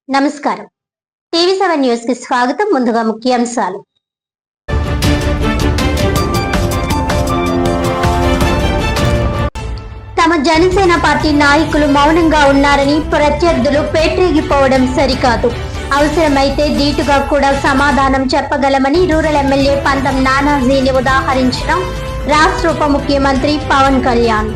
నమస్కారం. టీవీ7 న్యూస్ కి స్వాగతం. ముందుగా ముఖ్యాంశాలు. తమ జనసేన పార్టీ నాయకులు మౌనంగా ఉన్నారని ప్రత్యర్థులు పేట్రేగిపోవడం సరికాదు. అవసరమైతే ధీటుగా కూడా సమాధానం చెప్పగలమని రూరల్ ఎమ్మెల్యే పంతం నానాజీని ఉదాహరించిన రాష్ట్ర ఉప ముఖ్యమంత్రి పవన్ కళ్యాణ్.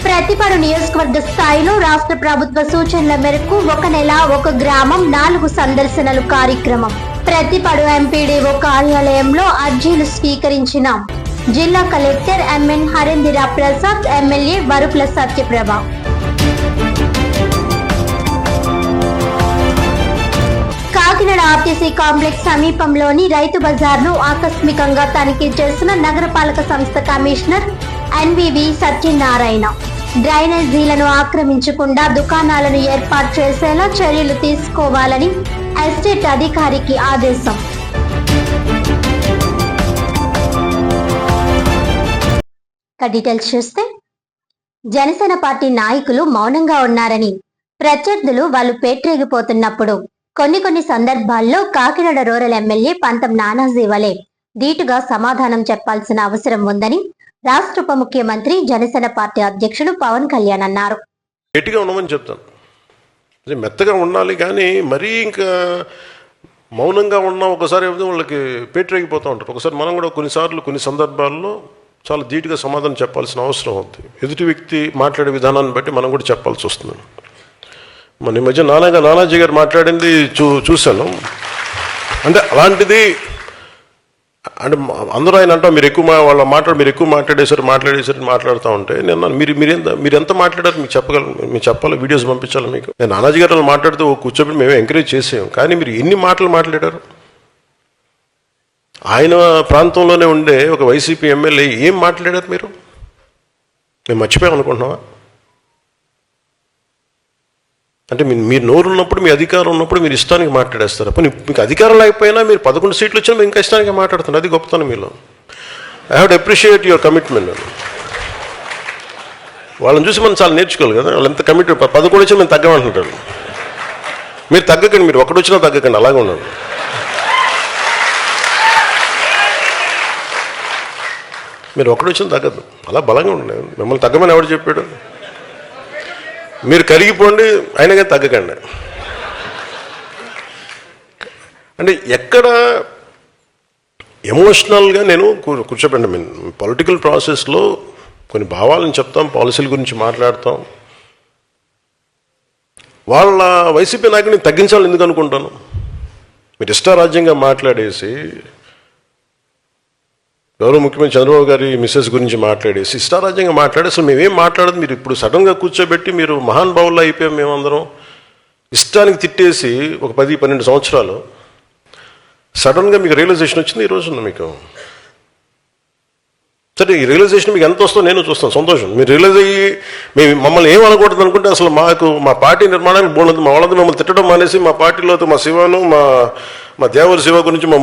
ప్రతిపాడు నియోజకవర్గ స్థాయిలో రాష్ట్ర ప్రభుత్వ సూచనల మేరకు 1 నెల 1 గ్రామం 4 సందర్శనలు కార్యక్రమం. ప్రతిపాడు ఎంపీడీఓ కార్యాలయంలో అర్జీలు స్వీకరించిన జిల్లా collector MN Harendra Prasad, MLA Varupula Satyaprabha. Kakinada RTC complex సమీపంలోని రైతు బజార్ను ఆకస్మికంగా తనిఖీ చేసిన నగరపాలక సంస్థ కమిషనర్ ఎన్వివి సత్యనారాయణ. డ్రైనేజీలను ఆక్రమించకుండా దుకాణాలను ఏర్పాటు చేసేలా చర్యలు తీసుకోవాలని ఎస్టేట్ అధికారికి ఆదేశం. డీటెయిల్స్ చూస్తే, జనసేన పార్టీ నాయకులు మౌనంగా ఉన్నారని ప్రత్యర్థులు వాళ్ళు పేట్రేగిపోతున్నప్పుడు కొన్ని సందర్భాల్లో కాకినాడ రూరల్ ఎమ్మెల్యే పంతం నానాజీ వలె ధీటుగా సమాధానం చెప్పాల్సిన అవసరం ఉందని రాష్ట్ర ఉప ముఖ్యమంత్రి జనసేన పార్టీ అధ్యక్షుడు పవన్ కళ్యాణ్ అన్నారు. గట్టిగా ఉండమని చెప్తాను, మెత్తగా ఉండాలి, కానీ మరీ ఇంకా మౌనంగా ఉన్నా ఒకసారి వాళ్ళకి పేటరేగిపోతూ ఉంటారు. ఒకసారి మనం కూడా కొన్ని సందర్భాల్లో చాలా ధీటుగా సమాధానం చెప్పాల్సిన అవసరం ఉంది. ఎదుటి వ్యక్తి మాట్లాడే విధానాన్ని బట్టి మనం కూడా చెప్పాల్సి వస్తుంది. మన ఈ మధ్య నానాజీ గారు మాట్లాడింది చూశాను. అంటే అలాంటిది అంటే అందరూ ఆయన అంటాం మీరు ఎక్కువ మాట్లాడేసారు మాట్లాడుతూ ఉంటే నేను మీరు ఎంత మాట్లాడారు మీకు చెప్పాలి, వీడియోస్ పంపించాలి మీకు. నేను నానాజీ గారు మాట్లాడుతూ కూర్చోబెట్టి మేము ఎంకరేజ్ చేసాం, కానీ మీరు ఎన్ని మాటలు మాట్లాడారు? ఆయన ప్రాంతంలోనే ఉండే ఒక వైసీపీ ఎమ్మెల్యే ఏం మాట్లాడారు మీరు? మేము మర్చిపోయాం అనుకుంటున్నావా? అంటే మీరు నోరు ఉన్నప్పుడు, మీ అధికారం ఉన్నప్పుడు మీరు ఇష్టానికి మాట్లాడేస్తారు. అప్పుడు మీకు అధికారం లేకపోయినా మీరు 11 సీట్లు వచ్చినా మీరు ఇంకా ఇష్టానికి మాట్లాడుతున్నారు. అది గొప్పతనం మీలో. I have to appreciate your commitment. వాళ్ళని చూసి మనం చాలా నేర్చుకోవాలి కదా. వాళ్ళు ఎంత కమిట్మెంట్. 11 వచ్చినా మేము తగ్గమంటుంటారు. మీరు తగ్గకండి, మీరు ఒకటి వచ్చినా తగ్గకండి, అలాగే ఉన్నాడు. మీరు ఒకటి వచ్చినా తగ్గదు, అలా బలంగా ఉండండి. మిమ్మల్ని తగ్గమని ఎవరు చెప్పాడు? మీరు కరిగిపోండి, అయినా తగ్గకండి. అంటే ఎక్కడ ఎమోషనల్గా నేను కూర్చోబెట్టండి. మేము పొలిటికల్ ప్రాసెస్లో కొన్ని భావాలను చెప్తాం, పాలసీల గురించి మాట్లాడతాం. వాళ్ళ వైసీపీ నాయకుడిని తగ్గించాలని ఎందుకు అనుకుంటాను? మీరు ఇష్టారాజ్యంగా మాట్లాడేసి గౌరవ ముఖ్యమంత్రి చంద్రబాబు గారి మిస్సెస్ గురించి మాట్లాడేసి ఇష్టారాజ్యంగా మాట్లాడి అసలు మేమేం మాట్లాడదు. మీరు ఇప్పుడు సడన్గా కూర్చోబెట్టి మీరు మహానుభావుల్లో అయిపోయాం మేమందరం ఇష్టానికి తిట్టేసి ఒక 10-12 సంవత్సరాలు సడన్గా మీకు రియలైజేషన్ వచ్చింది ఈ రోజున. మీకు సరే, ఈ రియలైజేషన్ మీకు ఎంత వస్తుందో నేను చూస్తాను, సంతోషం. మీరు రియలైజ్ అయ్యి మమ్మల్ని ఏం అనకూడదు అనుకుంటే అసలు మా పార్టీ నిర్మాణానికి బోనది. మా వాళ్ళతో మిమ్మల్ని తిట్టడం మానేసి మా పార్టీలో మా శివాను, మా దేవర శివ గురించి, మా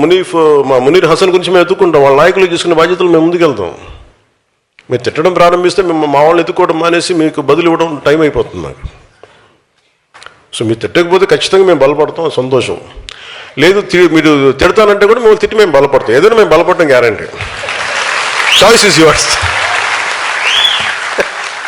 మునీర్ హసన్ గురించి మేము ఎత్తుకుంటాం. వాళ్ళ నాయకులు తీసుకునే బాధ్యతలు మేము ముందుకెళ్తాం. మీరు తిట్టడం ప్రారంభిస్తే మేము మా వాళ్ళని ఎత్తుకోవడం మానేసి మీకు బదులు ఇవ్వడం టైం అయిపోతుంది నాకు. సో మీరు తిట్టకపోతే ఖచ్చితంగా మేము బలపడతాం, సంతోషం. లేదు మీరు తిడతానంటే కూడా మేము తిట్టి మేము బలపడతాం. ఏదైనా మేము బలపడటం గ్యారంటీ. Choice is yours.